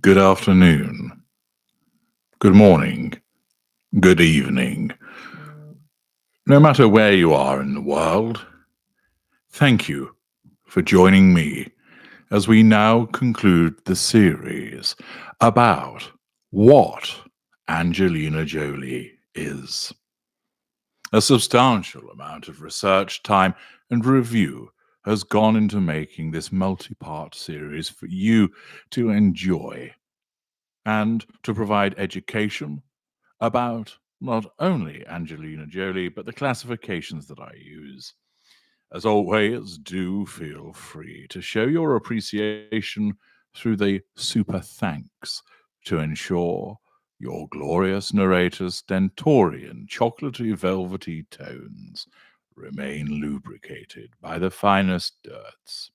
Good afternoon, good morning, good evening. No matter where you are in the world, thank you for joining me as we now conclude the series about what Angelina Jolie is. A substantial amount of research, time, and review has gone into making this multi-part series for you to enjoy and to provide education about not only Angelina Jolie, but the classifications that I use. As always, do feel free to show your appreciation through the super thanks to ensure your glorious narrator's stentorian, chocolatey, velvety tones remain lubricated by the finest dirts.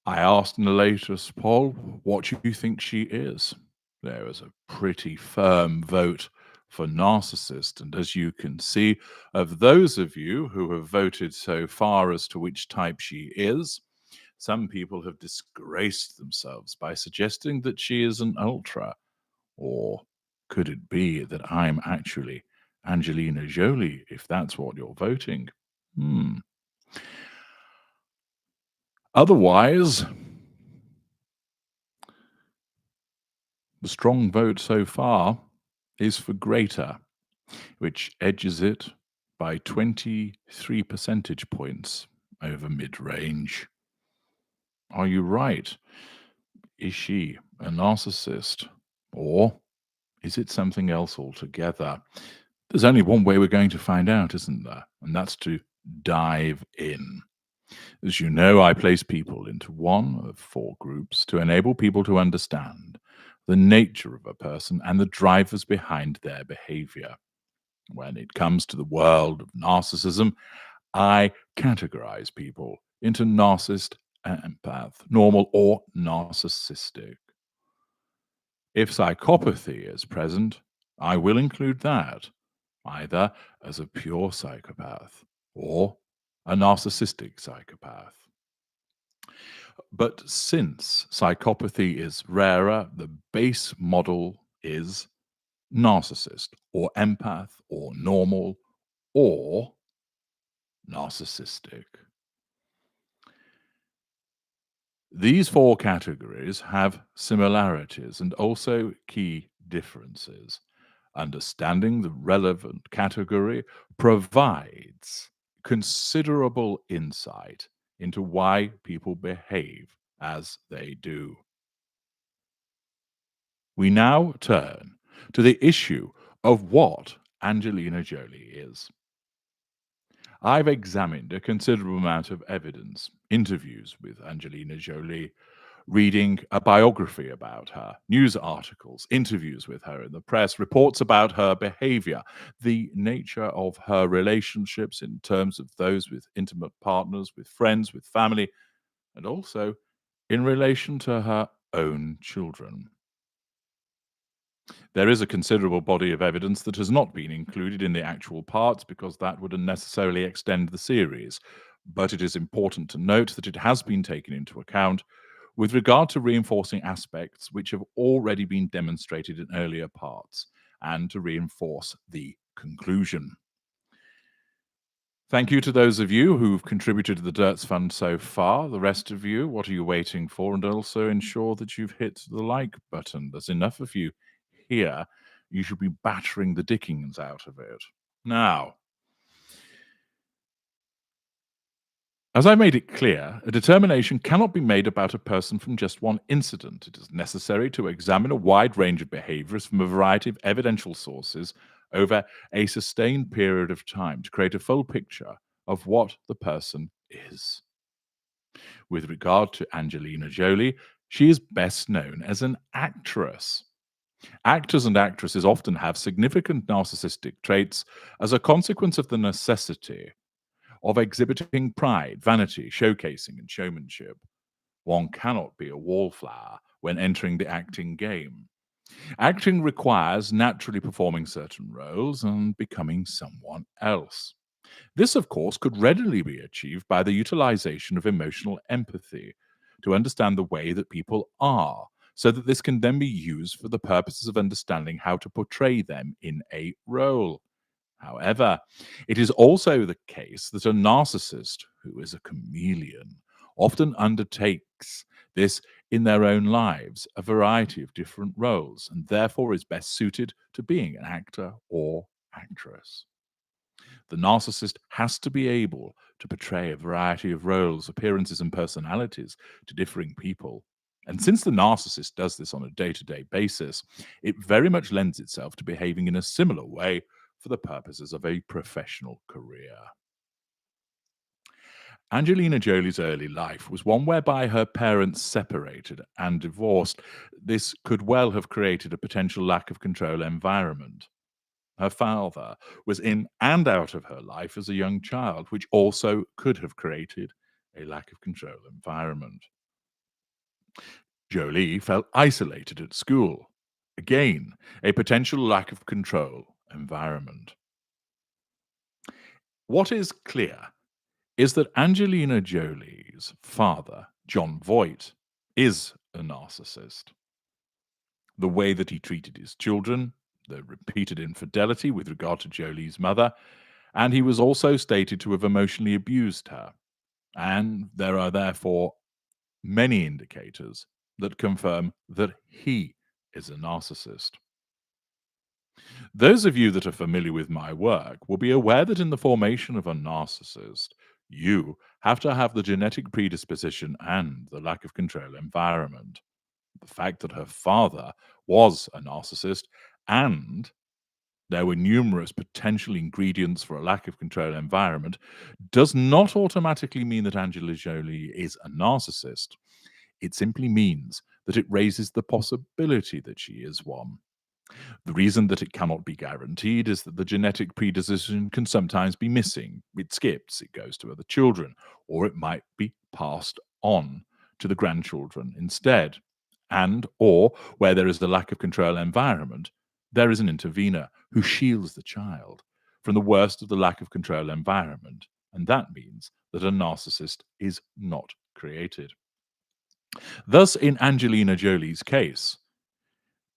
I asked in the latest poll, what do you think she is? There was a pretty firm vote for narcissist, and as you can see, of those of you who have voted so far as to which type she is, some people have disgraced themselves by suggesting that she is an ultra. Or could it be that I'm actually Angelina Jolie, if that's what you're voting? Otherwise, the strong vote so far is for greater, which edges it by 23 percentage points over mid-range. Are you right? Is she a narcissist? Or is it something else altogether? There's only one way we're going to find out, isn't there? And that's to dive in. As you know, I place people into one of four groups to enable people to understand the nature of a person and the drivers behind their behavior. When it comes to the world of narcissism, I categorize people into narcissist, empath, normal, or narcissistic. If psychopathy is present, I will include that, either as a pure psychopath or a narcissistic psychopath. But since psychopathy is rarer, the base model is narcissist or empath or normal or narcissistic. These four categories have similarities and also key differences. Understanding the relevant category provides considerable insight into why people behave as they do. We now turn to the issue of what Angelina Jolie is. I've examined a considerable amount of evidence, interviews with Angelina Jolie, reading a biography about her, news articles, interviews with her in the press, reports about her behavior, the nature of her relationships in terms of those with intimate partners, with friends, with family, and also in relation to her own children. There is a considerable body of evidence that has not been included in the actual parts because that would unnecessarily extend the series, but it is important to note that it has been taken into account with regard to reinforcing aspects which have already been demonstrated in earlier parts and to reinforce the conclusion. Thank you to those of you who've contributed to the Dirts Fund so far. The rest of you, what are you waiting for? And also ensure that you've hit the like button. There's enough of you here. You should be battering the dickens out of it. Now, as I made it clear, a determination cannot be made about a person from just one incident. It is necessary to examine a wide range of behaviors from a variety of evidential sources over a sustained period of time to create a full picture of what the person is. With regard to Angelina Jolie, she is best known as an actress. Actors and actresses often have significant narcissistic traits as a consequence of the necessity of exhibiting pride, vanity, showcasing, and showmanship. One cannot be a wallflower when entering the acting game. Acting requires naturally performing certain roles and becoming someone else. This, of course, could readily be achieved by the utilization of emotional empathy to understand the way that people are, so that this can then be used for the purposes of understanding how to portray them in a role. However, it is also the case that a narcissist, who is a chameleon, often undertakes this in their own lives, a variety of different roles, and therefore is best suited to being an actor or actress. The narcissist has to be able to portray a variety of roles, appearances, and personalities to differing people. And since the narcissist does this on a day to day basis, it very much lends itself to behaving in a similar way for the purposes of a professional career. Angelina Jolie's early life was one whereby her parents separated and divorced. This could well have created a potential lack of control environment. Her father was in and out of her life as a young child, which also could have created a lack of control environment. Jolie felt isolated at school. Again, a potential lack of control environment. What is clear is that Angelina Jolie's father, John Voight, is a narcissist. The way that he treated his children, the repeated infidelity with regard to Jolie's mother, and he was also stated to have emotionally abused her. And there are therefore many indicators that confirm that he is a narcissist. Those of you that are familiar with my work will be aware that in the formation of a narcissist, you have to have the genetic predisposition and the lack of control environment. The fact that her father was a narcissist and there were numerous potential ingredients for a lack of control environment does not automatically mean that Angela Jolie is a narcissist. It simply means that it raises the possibility that she is one. The reason that it cannot be guaranteed is that the genetic predisposition can sometimes be missing. It skips, it goes to other children, or it might be passed on to the grandchildren instead. And, or where there is the lack of control environment, there is an intervener who shields the child from the worst of the lack of control environment. And that means that a narcissist is not created. Thus, in Angelina Jolie's case,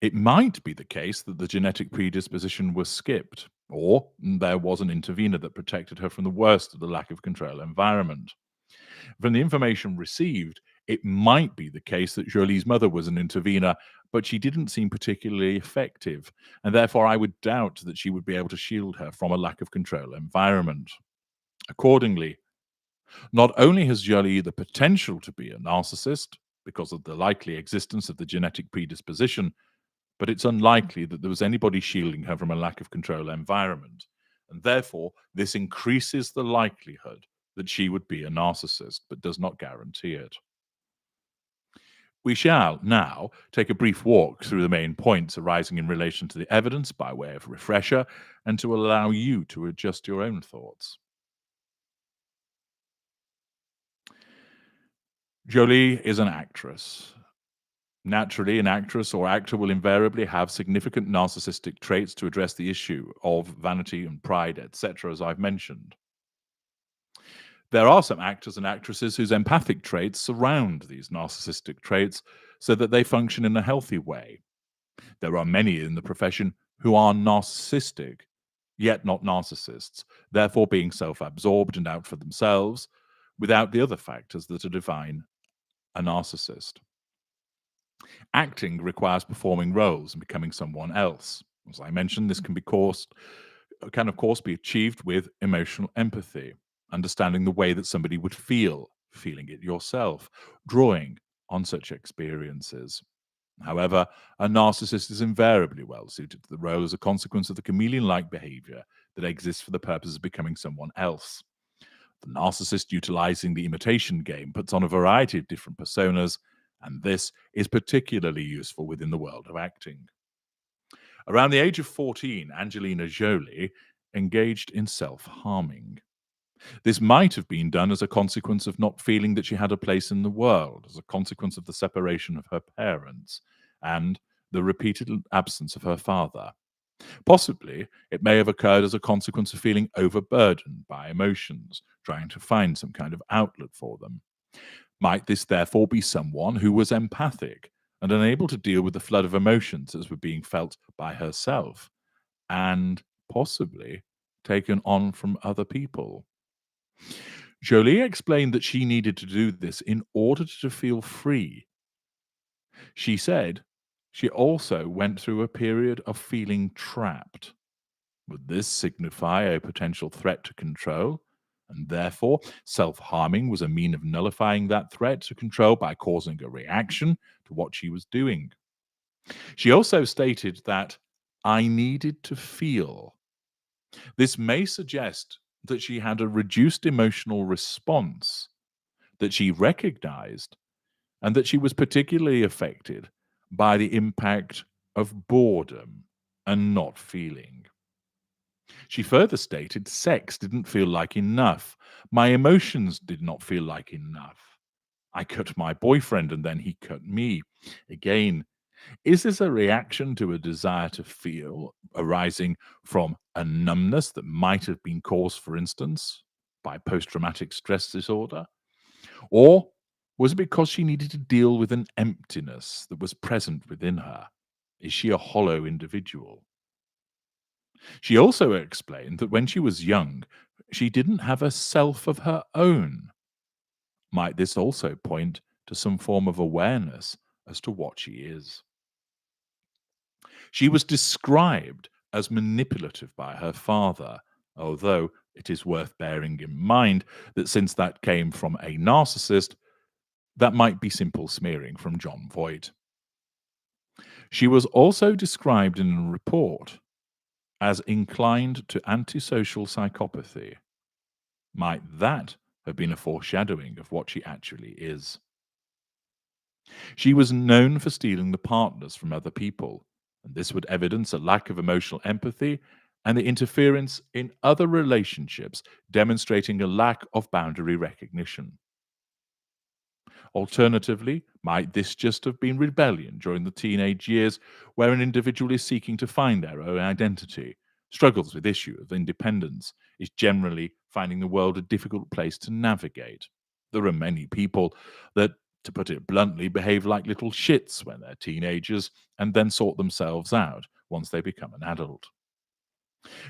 it might be the case that the genetic predisposition was skipped, or there was an intervener that protected her from the worst of the lack of control environment. From the information received, it might be the case that Jolie's mother was an intervener, but she didn't seem particularly effective, and therefore I would doubt that she would be able to shield her from a lack of control environment. Accordingly, not only has Jolie the potential to be a narcissist because of the likely existence of the genetic predisposition, but it's unlikely that there was anybody shielding her from a lack of control environment. And therefore, this increases the likelihood that she would be a narcissist, but does not guarantee it. We shall now take a brief walk through the main points arising in relation to the evidence by way of refresher and to allow you to adjust your own thoughts. Jolie is an actress. Naturally, an actress or actor will invariably have significant narcissistic traits to address the issue of vanity and pride, etc., as I've mentioned. There are some actors and actresses whose empathic traits surround these narcissistic traits so that they function in a healthy way. There are many in the profession who are narcissistic, yet not narcissists, therefore being self absorbed and out for themselves without the other factors that define a narcissist. Acting requires performing roles and becoming someone else. As I mentioned, this can of course be achieved with emotional empathy, understanding the way that somebody would feel, feeling it yourself, drawing on such experiences. However, a narcissist is invariably well suited to the role as a consequence of the chameleon like behavior that exists for the purpose of becoming someone else. The narcissist, utilizing the imitation game, puts on a variety of different personas, and this is particularly useful within the world of acting. Around the age of 14, Angelina Jolie engaged in self harming. This might have been done as a consequence of not feeling that she had a place in the world, as a consequence of the separation of her parents and the repeated absence of her father. Possibly, it may have occurred as a consequence of feeling overburdened by emotions, trying to find some kind of outlet for them. Might this therefore be someone who was empathic and unable to deal with the flood of emotions as were being felt by herself and possibly taken on from other people? Jolie explained that she needed to do this in order to feel free. She said she also went through a period of feeling trapped. Would this signify a potential threat to control? And therefore, self harming was a mean of nullifying that threat to control by causing a reaction to what she was doing. She also stated that I needed to feel. This may suggest that she had a reduced emotional response that she recognized and that she was particularly affected by the impact of boredom and not feeling. She further stated sex didn't feel like enough. My emotions did not feel like enough. I cut my boyfriend and then he cut me. Again, is this a reaction to a desire to feel arising from a numbness that might have been caused, for instance, by post traumatic stress disorder? Or was it because she needed to deal with an emptiness that was present within her? Is she a hollow individual? She also explained that when she was young, she didn't have a self of her own. Might this also point to some form of awareness as to what she is? She was described as manipulative by her father, although it is worth bearing in mind that since that came from a narcissist, that might be simple smearing from John Voight. She was also described in a report as inclined to antisocial psychopathy. Might that have been a foreshadowing of what she actually is? She was known for stealing the partners from other people, and this would evidence a lack of emotional empathy and the interference in other relationships, demonstrating a lack of boundary recognition. Alternatively, might this just have been rebellion during the teenage years where an individual is seeking to find their own identity, struggles with issue of independence, is generally finding the world a difficult place to navigate. There are many people that, to put it bluntly, behave like little shits when they're teenagers and then sort themselves out once they become an adult.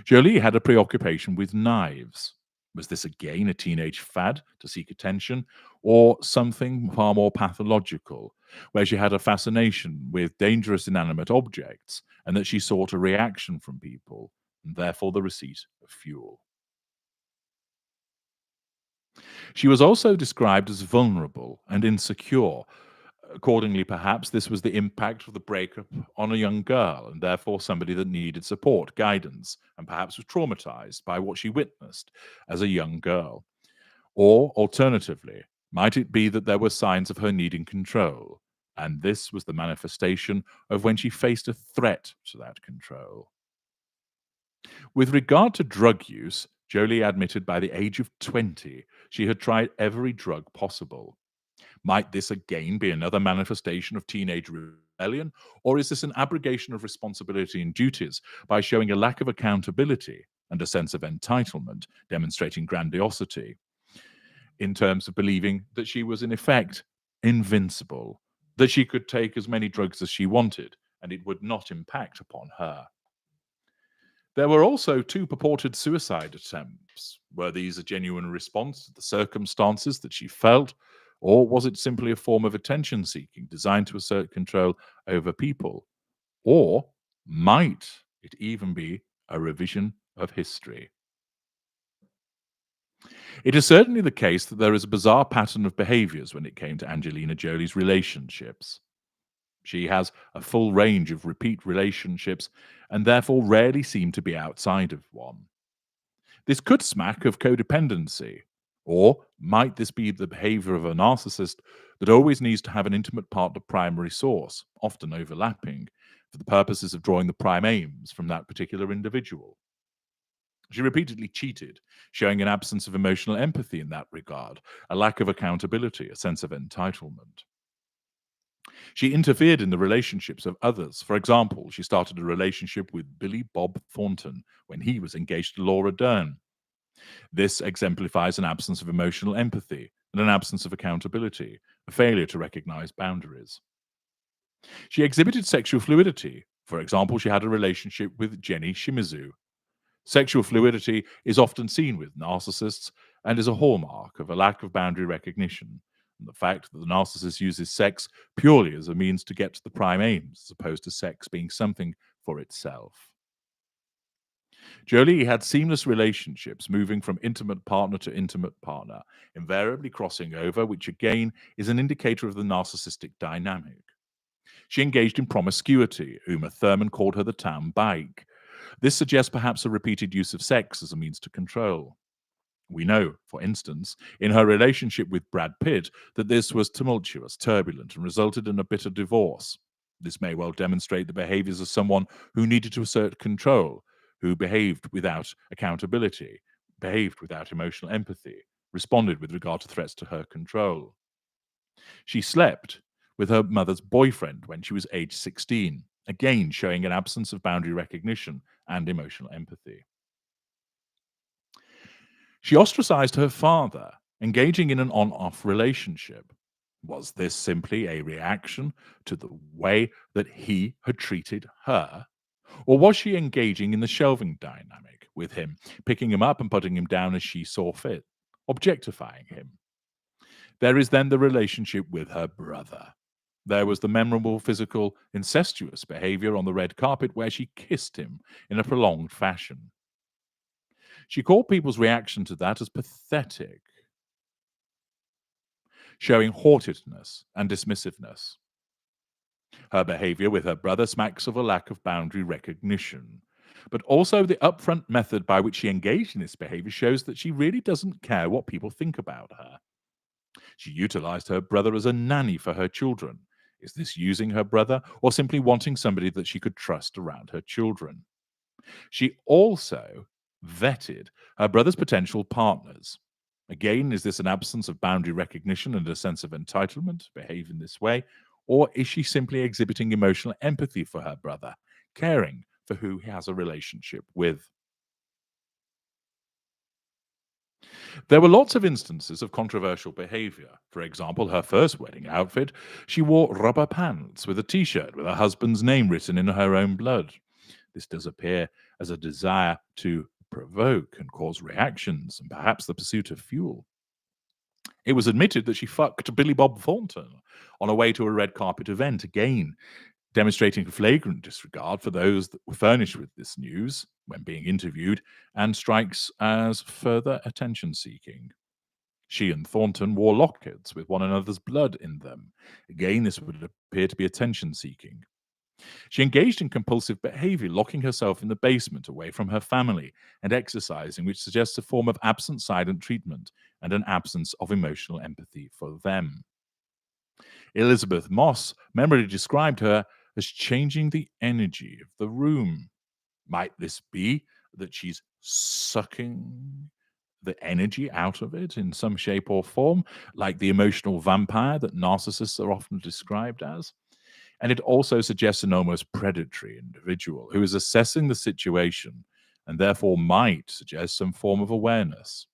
Jolie had a preoccupation with knives. Was this again a teenage fad to seek attention, or something far more pathological, where she had a fascination with dangerous inanimate objects and that she sought a reaction from people, and therefore the receipt of fuel? She was also described as vulnerable and insecure. Accordingly, perhaps this was the impact of the breakup on a young girl, and therefore somebody that needed support, guidance, and perhaps was traumatized by what she witnessed as a young girl. Or, alternatively, might it be that there were signs of her needing control, And this was the manifestation of when she faced a threat to that control. With regard to drug use, Jolie admitted by the age of 20 she had tried every drug possible. Might this again be another manifestation of teenage rebellion, or is this an abrogation of responsibility and duties by showing a lack of accountability and a sense of entitlement, demonstrating grandiosity, in terms of believing that she was in effect invincible, that she could take as many drugs as she wanted and it would not impact upon her? There were also two purported suicide attempts. Were these a genuine response to the circumstances that she felt, or was it simply a form of attention seeking designed to assert control over people? Or might it even be a revision of history? It is certainly the case that there is a bizarre pattern of behaviors when it came to Angelina Jolie's relationships. She has a full range of repeat relationships and therefore rarely seemed to be outside of one. This could smack of codependency. Or might this be the behavior of a narcissist that always needs to have an intimate partner primary source, often overlapping, for the purposes of drawing the prime aims from that particular individual? She repeatedly cheated, showing an absence of emotional empathy in that regard, a lack of accountability, a sense of entitlement. She interfered in the relationships of others. For example, she started a relationship with Billy Bob Thornton when he was engaged to Laura Dern. This exemplifies an absence of emotional empathy and an absence of accountability, a failure to recognize boundaries. She exhibited sexual fluidity. For example, she had a relationship with Jenny Shimizu. Sexual fluidity is often seen with narcissists and is a hallmark of a lack of boundary recognition, and the fact that the narcissist uses sex purely as a means to get to the prime aims, as opposed to sex being something for itself. Jolie had seamless relationships, moving from intimate partner to intimate partner, invariably crossing over, which again is an indicator of the narcissistic dynamic. She engaged in promiscuity. Uma Thurman called her the town bike. This suggests perhaps a repeated use of sex as a means to control. We know, for instance, in her relationship with Brad Pitt, that this was tumultuous, turbulent, and resulted in a bitter divorce. This may well demonstrate the behaviors of someone who needed to assert control, who behaved without accountability, behaved without emotional empathy, responded with regard to threats to her control. She slept with her mother's boyfriend when she was age 16, again showing an absence of boundary recognition and emotional empathy. She ostracized her father, engaging in an on off relationship. Was this simply a reaction to the way that he had treated her? Or was she engaging in the shelving dynamic with him, picking him up and putting him down as she saw fit, objectifying him? There is then the relationship with her brother. There was the memorable physical, incestuous behavior on the red carpet where she kissed him in a prolonged fashion. She called people's reaction to that as pathetic, showing haughtedness and dismissiveness. Her behavior with her brother smacks of a lack of boundary recognition. But also, the upfront method by which she engaged in this behavior shows that she really doesn't care what people think about her. She utilized her brother as a nanny for her children. Is this using her brother or simply wanting somebody that she could trust around her children? She also vetted her brother's potential partners. Again, is this an absence of boundary recognition and a sense of entitlement to behave in this way? Or is she simply exhibiting emotional empathy for her brother, caring for who he has a relationship with? There were lots of instances of controversial behavior. For example, her first wedding outfit, she wore rubber pants with a t shirt with her husband's name written in her own blood. This does appear as a desire to provoke and cause reactions and perhaps the pursuit of fuel. It was admitted that she fucked Billy Bob Thornton on her way to a red carpet event, again demonstrating flagrant disregard for those that were furnished with this news when being interviewed, and strikes as further attention seeking. She and Thornton wore lockets with one another's blood in them. Again, this would appear to be attention seeking. She engaged in compulsive behavior, locking herself in the basement away from her family and exercising, which suggests a form of absent silent treatment and an absence of emotional empathy for them. Elizabeth Moss memorably described her as changing the energy of the room. Might this be that she's sucking the energy out of it in some shape or form, like the emotional vampire that narcissists are often described as? And it also suggests an almost predatory individual who is assessing the situation and therefore might suggest some form of awareness.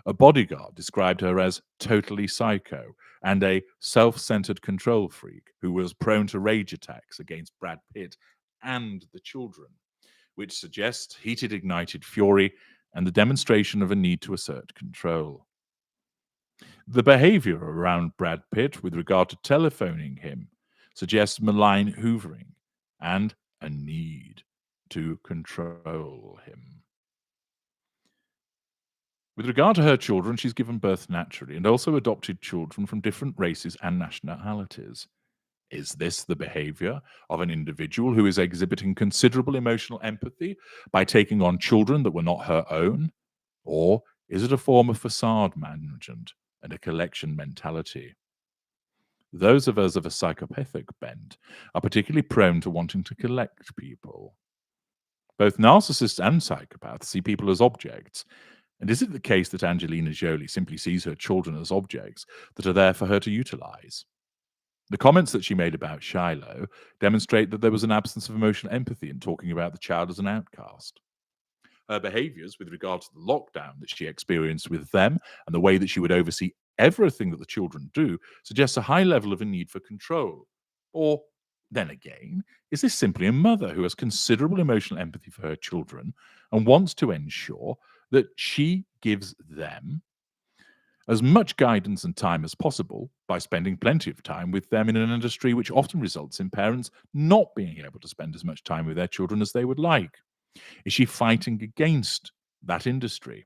A bodyguard described her as totally psycho and a self centered control freak who was prone to rage attacks against Brad Pitt and the children, which suggests heated, ignited fury and the demonstration of a need to assert control. The behavior around Brad Pitt with regard to telephoning him suggests malign hoovering and a need to control him. With regard to her children, she's given birth naturally and also adopted children from different races and nationalities. Is this the behavior of an individual who is exhibiting considerable emotional empathy by taking on children that were not her own? Or is it a form of facade management and a collection mentality? Those of us of a psychopathic bent are particularly prone to wanting to collect people. Both narcissists and psychopaths see people as objects. And is it the case that Angelina Jolie simply sees her children as objects that are there for her to utilize? The comments that she made about Shiloh demonstrate that there was an absence of emotional empathy in talking about the child as an outcast. Her behaviors with regard to the lockdown that she experienced with them and the way that she would oversee everything that the children do suggests a high level of a need for control. Or, then again, is this simply a mother who has considerable emotional empathy for her children and wants to ensure that she gives them as much guidance and time as possible by spending plenty of time with them in an industry which often results in parents not being able to spend as much time with their children as they would like? Is she fighting against that industry?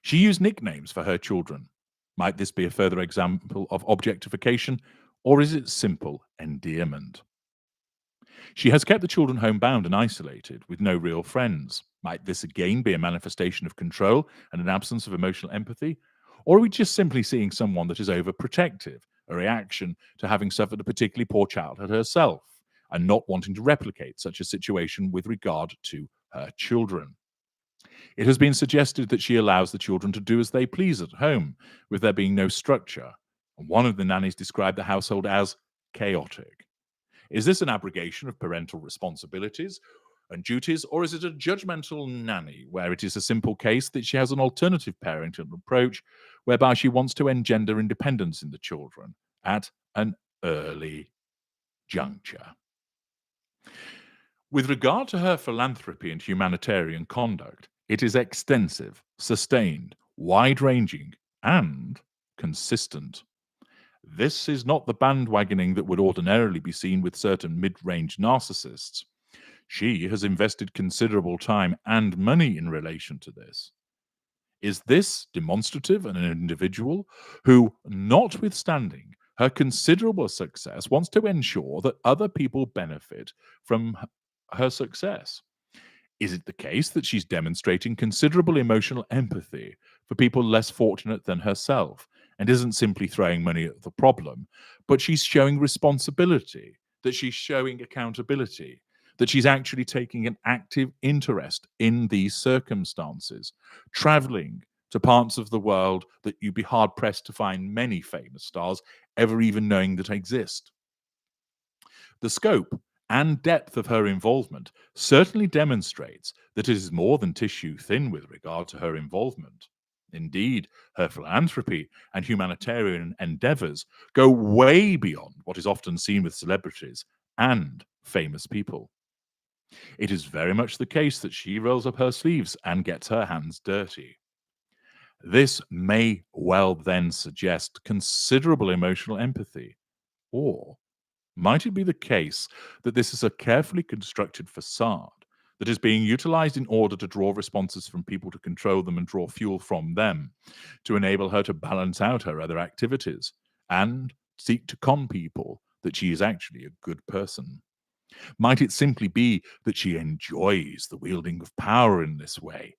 She used nicknames for her children. Might this be a further example of objectification, or is it simple endearment? She has kept the children homebound and isolated, with no real friends. Might this again be a manifestation of control and an absence of emotional empathy? Or are we just simply seeing someone that is overprotective, a reaction to having suffered a particularly poor childhood herself, and not wanting to replicate such a situation with regard to her children? It has been suggested that she allows the children to do as they please at home, with there being no structure. And one of the nannies described the household as chaotic. Is this an abrogation of parental responsibilities and duties, or is it a judgmental nanny where it is a simple case that she has an alternative parenting approach whereby she wants to engender independence in the children at an early juncture? With regard to her philanthropy and humanitarian conduct, it is extensive, sustained, wide ranging, and consistent. This is not the bandwagoning that would ordinarily be seen with certain mid range narcissists. She has invested considerable time and money in relation to this. Is this demonstrative of an individual who, notwithstanding her considerable success, wants to ensure that other people benefit from her success? Is it the case that she's demonstrating considerable emotional empathy for people less fortunate than herself and isn't simply throwing money at the problem, but she's showing responsibility, that she's showing accountability, that she's actually taking an active interest in these circumstances, traveling to parts of the world that you'd be hard pressed to find many famous stars ever even knowing that exist? The scope and depth of her involvement certainly demonstrates that it is more than tissue thin with regard to her involvement. Indeed, her philanthropy and humanitarian endeavors go way beyond what is often seen with celebrities and famous people. It is very much the case that she rolls up her sleeves and gets her hands dirty. This may well then suggest considerable emotional empathy, or might it be the case that this is a carefully constructed facade that is being utilized in order to draw responses from people to control them and draw fuel from them to enable her to balance out her other activities and seek to con people that she is actually a good person? Might it simply be that she enjoys the wielding of power in this way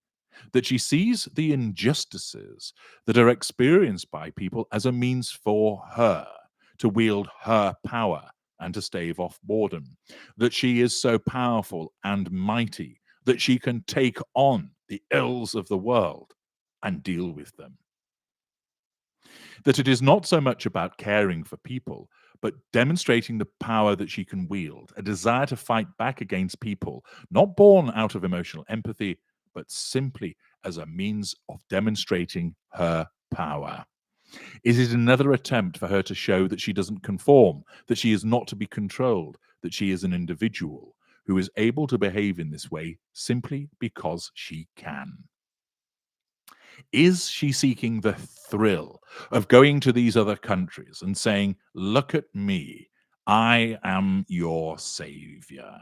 that she sees the injustices that are experienced by people as a means for her to wield her power and to stave off boredom, that she is so powerful and mighty that she can take on the ills of the world and deal with them. That it is not so much about caring for people, but demonstrating the power that she can wield, a desire to fight back against people, not born out of emotional empathy, but simply as a means of demonstrating her power. Is it another attempt for her to show that she doesn't conform, that she is not to be controlled, that she is an individual who is able to behave in this way simply because she can? Is she seeking the thrill of going to these other countries and saying, "Look at me, I am your savior"?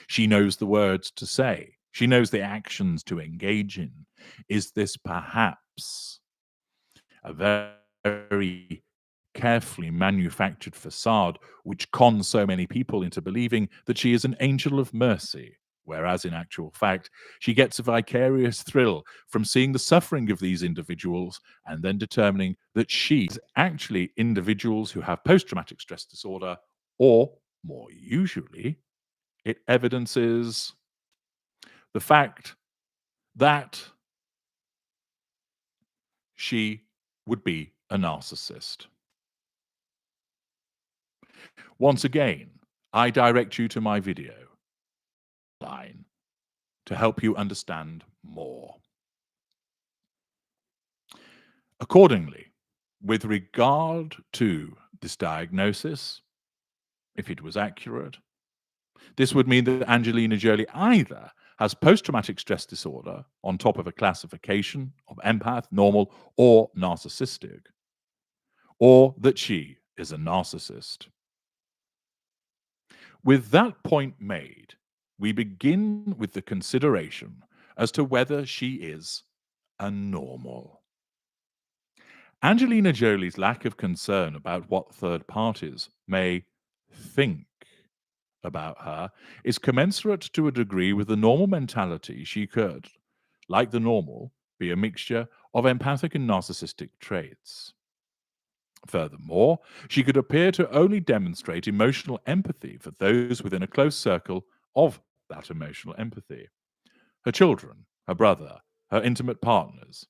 She knows the words to say, she knows the actions to engage in. Is this perhaps a very carefully manufactured facade which cons so many people into believing that she is an angel of mercy, whereas in actual fact, she gets a vicarious thrill from seeing the suffering of these individuals and then determining that she's actually individuals who have post traumatic stress disorder, or more usually, it evidences the fact that she would be a narcissist. Once again, I direct you to my video line to help you understand more. Accordingly, with regard to this diagnosis, if it was accurate, this would mean that Angelina Jolie either has post traumatic stress disorder on top of a classification of empath, normal, or narcissistic, or that she is a narcissist. With that point made, we begin with the consideration as to whether she is a normal. Angelina Jolie's lack of concern about what third parties may think about her is commensurate to a degree with the normal mentality. She could, like the normal, be a mixture of empathic and narcissistic traits. Furthermore, she could appear to only demonstrate emotional empathy for those within a close circle of that emotional empathy: her children, her brother, her intimate partners.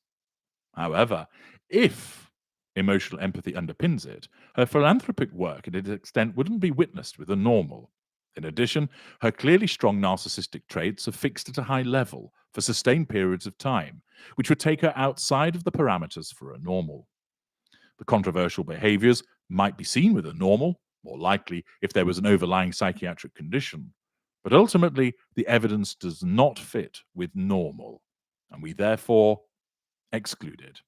However, if emotional empathy underpins it, her philanthropic work at its extent wouldn't be witnessed with a normal. In addition, her clearly strong narcissistic traits are fixed at a high level for sustained periods of time, which would take her outside of the parameters for a normal. The controversial behaviors might be seen with a normal, more likely if there was an overlying psychiatric condition, but ultimately the evidence does not fit with normal, and we therefore exclude it.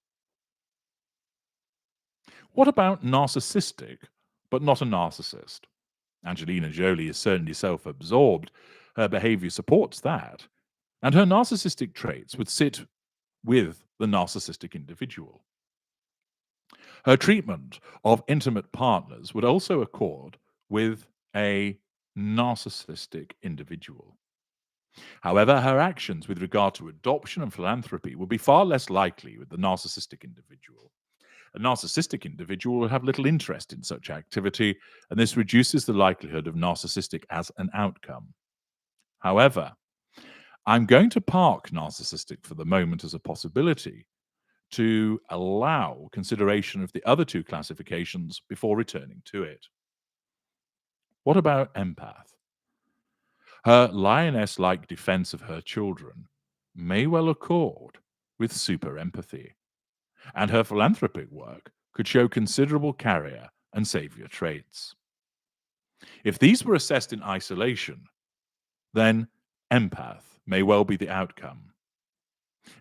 What about narcissistic, but not a narcissist? Angelina Jolie is certainly self absorbed. Her behavior supports that. And her narcissistic traits would sit with the narcissistic individual. Her treatment of intimate partners would also accord with a narcissistic individual. However, her actions with regard to adoption and philanthropy would be far less likely with the narcissistic individual. A narcissistic individual will have little interest in such activity, and this reduces the likelihood of narcissistic as an outcome. However, I'm going to park narcissistic for the moment as a possibility to allow consideration of the other two classifications before returning to it. What about empath? Her lioness like defense of her children may well accord with super empathy, and her philanthropic work could show considerable carrier and savior traits. If these were assessed in isolation, then empath may well be the outcome.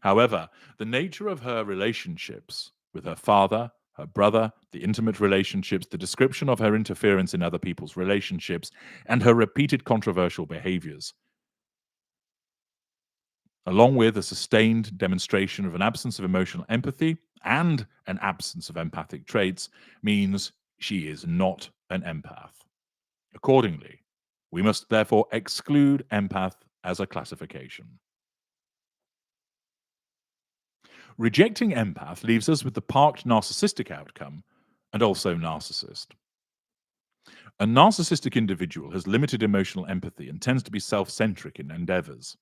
However, the nature of her relationships with her father, her brother, the intimate relationships, the description of her interference in other people's relationships, and her repeated controversial behaviors, along with a sustained demonstration of an absence of emotional empathy and an absence of empathic traits, means she is not an empath. Accordingly, we must therefore exclude empath as a classification. Rejecting empath leaves us with the parked narcissistic outcome and also narcissist. A narcissistic individual has limited emotional empathy and tends to be self centric in endeavors.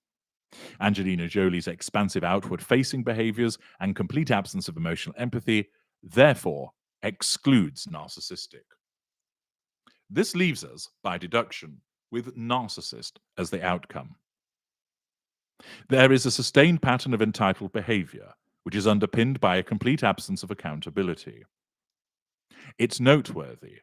Angelina Jolie's expansive outward facing behaviors and complete absence of emotional empathy, therefore, excludes narcissistic. This leaves us, by deduction, with narcissist as the outcome. There is a sustained pattern of entitled behavior, which is underpinned by a complete absence of accountability. It's noteworthy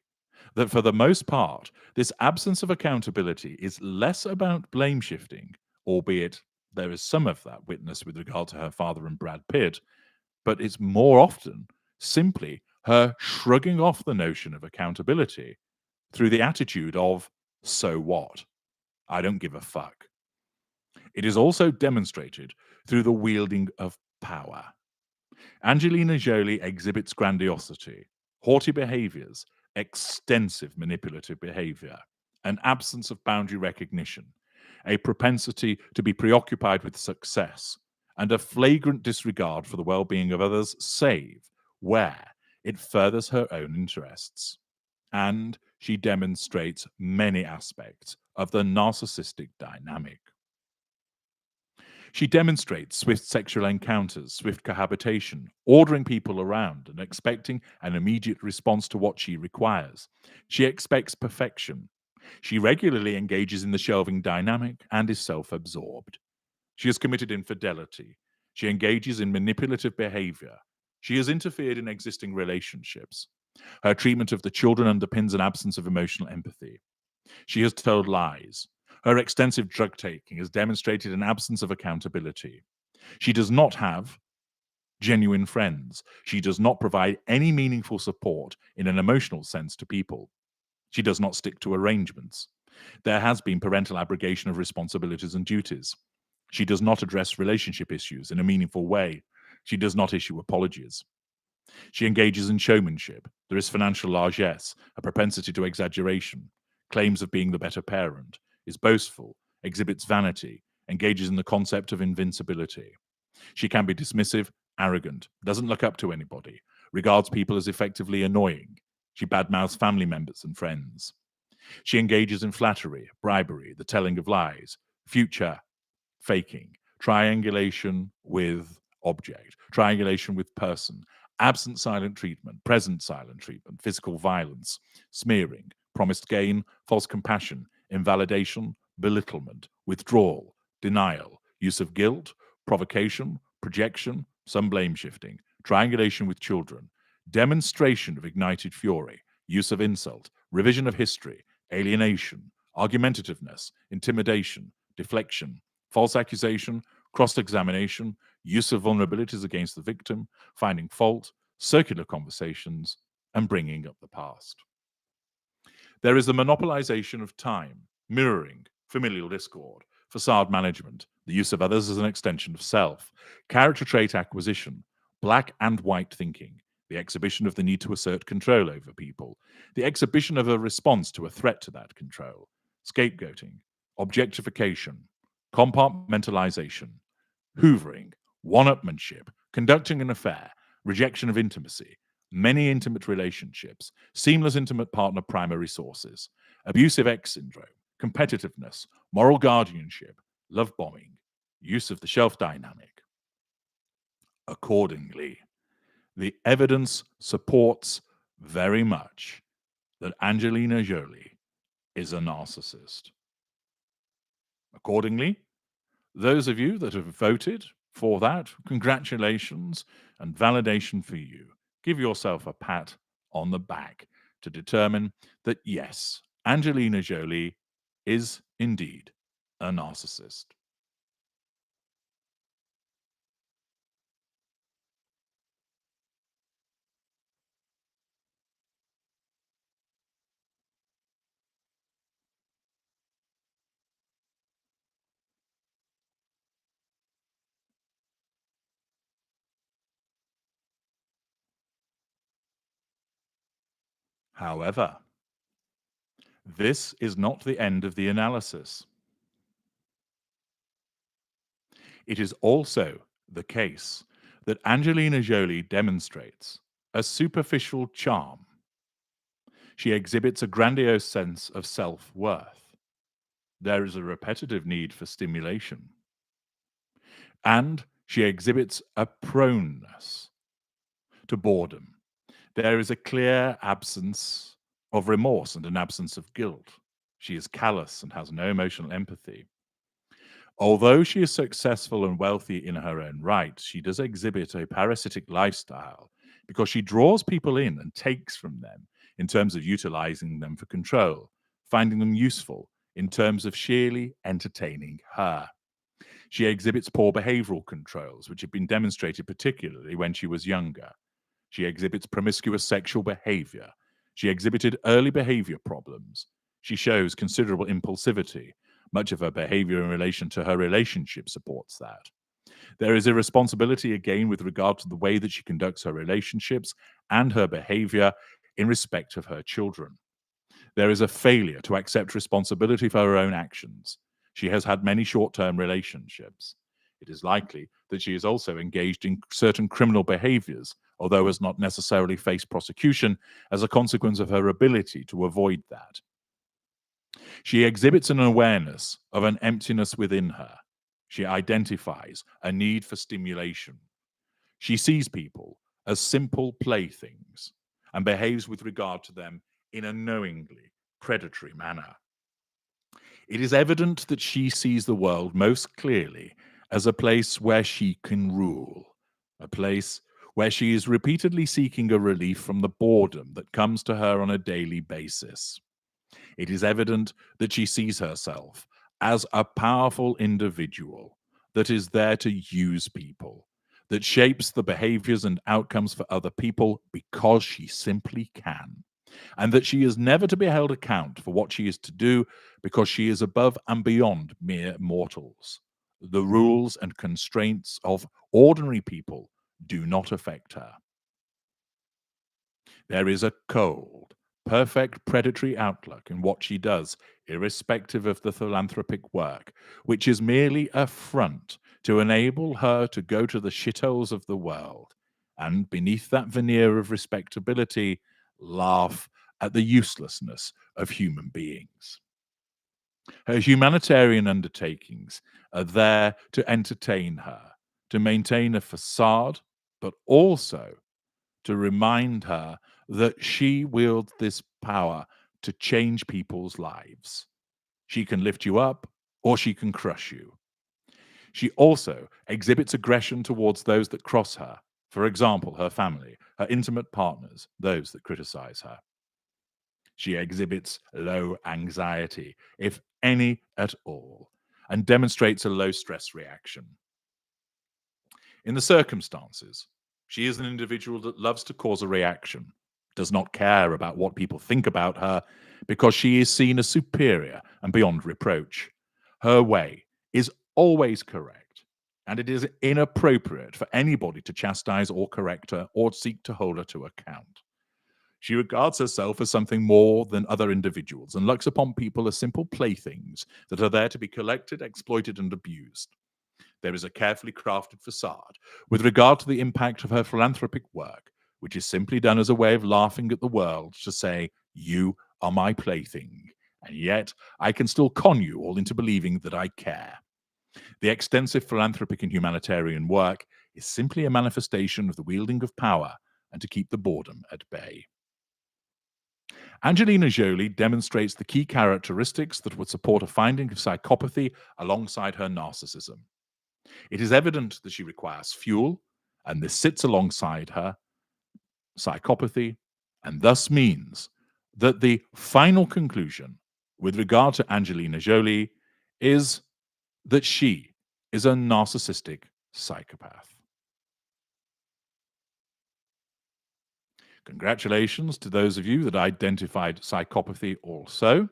that for the most part, this absence of accountability is less about blame shifting, albeit there is some of that witnessed with regard to her father and Brad Pitt, but it's more often simply her shrugging off the notion of accountability through the attitude of, so what? I don't give a fuck. It is also demonstrated through the wielding of power. Angelina Jolie exhibits grandiosity, haughty behaviors, extensive manipulative behavior, an absence of boundary recognition, a propensity to be preoccupied with success, and a flagrant disregard for the well being of others, save where it furthers her own interests. And she demonstrates many aspects of the narcissistic dynamic. She demonstrates swift sexual encounters, swift cohabitation, ordering people around and expecting an immediate response to what she requires. She expects perfection. She regularly engages in the shelving dynamic and is self absorbed. She has committed infidelity. She engages in manipulative behavior. She has interfered in existing relationships. Her treatment of the children underpins an absence of emotional empathy. She has told lies. Her extensive drug taking has demonstrated an absence of accountability. She does not have genuine friends. She does not provide any meaningful support in an emotional sense to people. She does not stick to arrangements. There has been parental abrogation of responsibilities and duties. She does not address relationship issues in a meaningful way. She does not issue apologies. She engages in showmanship. There is financial largesse, a propensity to exaggeration, claims of being the better parent, is boastful, exhibits vanity, engages in the concept of invincibility. She can be dismissive, arrogant, doesn't look up to anybody, regards people as effectively annoying. She badmouths family members and friends. She engages in flattery, bribery, the telling of lies, future faking, triangulation with object, triangulation with person, absent silent treatment, present silent treatment, physical violence, smearing, promised gain, false compassion, invalidation, belittlement, withdrawal, denial, use of guilt, provocation, projection, some blame shifting, triangulation with children, demonstration of ignited fury, use of insult, revision of history, alienation, argumentativeness, intimidation, deflection, false accusation, cross examination, use of vulnerabilities against the victim, finding fault, circular conversations, and bringing up the past. There is the monopolization of time, mirroring, familial discord, facade management, the use of others as an extension of self, character trait acquisition, black and white thinking, the exhibition of the need to assert control over people, the exhibition of a response to a threat to that control, scapegoating, objectification, compartmentalization, hoovering, one-upmanship, conducting an affair, rejection of intimacy, many intimate relationships, seamless intimate partner primary sources, abusive X syndrome, competitiveness, moral guardianship, love bombing, use of the shelf dynamic. Accordingly, the evidence supports very much that Angelina Jolie is a narcissist. Accordingly, those of you that have voted for that, congratulations and validation for you. Give yourself a pat on the back to determine that yes, Angelina Jolie is indeed a narcissist. However, this is not the end of the analysis. It is also the case that Angelina Jolie demonstrates a superficial charm. She exhibits a grandiose sense of self-worth. There is a repetitive need for stimulation. And she exhibits a proneness to boredom. There is a clear absence of remorse and an absence of guilt. She is callous and has no emotional empathy. Although she is successful and wealthy in her own right, she does exhibit a parasitic lifestyle because she draws people in and takes from them in terms of utilizing them for control, finding them useful in terms of sheerly entertaining her. She exhibits poor behavioral controls, which have been demonstrated particularly when she was younger. She exhibits promiscuous sexual behavior. She exhibited early behavior problems. She shows considerable impulsivity. Much of her behavior in relation to her relationship supports that. There is irresponsibility again with regard to the way that she conducts her relationships and her behavior in respect of her children. There is a failure to accept responsibility for her own actions. She has had many short-term relationships. It is likely that she is also engaged in certain criminal behaviors, although has not necessarily faced prosecution as a consequence of her ability to avoid that. She exhibits an awareness of an emptiness within her. She identifies a need for stimulation. She sees people as simple playthings and behaves with regard to them in a knowingly predatory manner. It is evident that she sees the world most clearly as a place where she can rule, a place where she is repeatedly seeking a relief from the boredom that comes to her on a daily basis. It is evident that she sees herself as a powerful individual that is there to use people, that shapes the behaviors and outcomes for other people because she simply can, and that she is never to be held account for what she is to do because she is above and beyond mere mortals. The rules and constraints of ordinary people do not affect her. There is a cold, perfect predatory outlook in what she does, irrespective of the philanthropic work, which is merely a front to enable her to go to the shitholes of the world and, beneath that veneer of respectability, laugh at the uselessness of human beings. Her humanitarian undertakings are there to entertain her, to maintain a facade, but also to remind her that she wields this power to change people's lives. She can lift you up or she can crush you. She also exhibits aggression towards those that cross her, for example, her family, her intimate partners, those that criticize her. She exhibits low anxiety, if any at all, and demonstrates a low stress reaction. In the circumstances, she is an individual that loves to cause a reaction, does not care about what people think about her, because she is seen as superior and beyond reproach. Her way is always correct, and it is inappropriate for anybody to chastise or correct her or seek to hold her to account. She regards herself as something more than other individuals and looks upon people as simple playthings that are there to be collected, exploited, and abused. There is a carefully crafted facade with regard to the impact of her philanthropic work, which is simply done as a way of laughing at the world to say, "You are my plaything, and yet I can still con you all into believing that I care." The extensive philanthropic and humanitarian work is simply a manifestation of the wielding of power and to keep the boredom at bay. Angelina Jolie demonstrates the key characteristics that would support a finding of psychopathy alongside her narcissism. It is evident that she requires fuel, and this sits alongside her psychopathy, and thus means that the final conclusion with regard to Angelina Jolie is that she is a narcissistic psychopath. Congratulations to those of you that identified psychopathy also.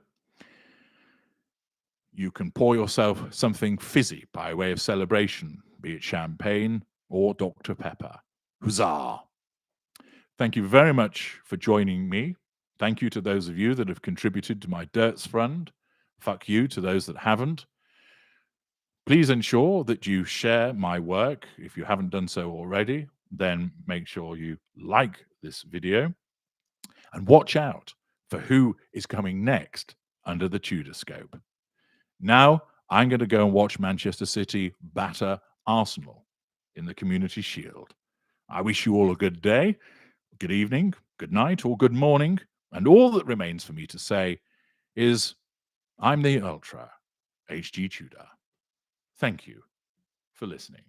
You can pour yourself something fizzy by way of celebration, be it champagne or Dr. Pepper. Huzzah! Thank you very much for joining me. Thank you to those of you that have contributed to my Dirts Fund. Fuck you to those that haven't. Please ensure that you share my work. If you haven't done so already, then make sure you like this video and watch out for who is coming next under the Tudor scope. Now, I'm going to go and watch Manchester City batter Arsenal in the Community Shield. I wish you all a good day, good evening, good night, or good morning. And all that remains for me to say is I'm the Ultra, HG Tudor. Thank you for listening.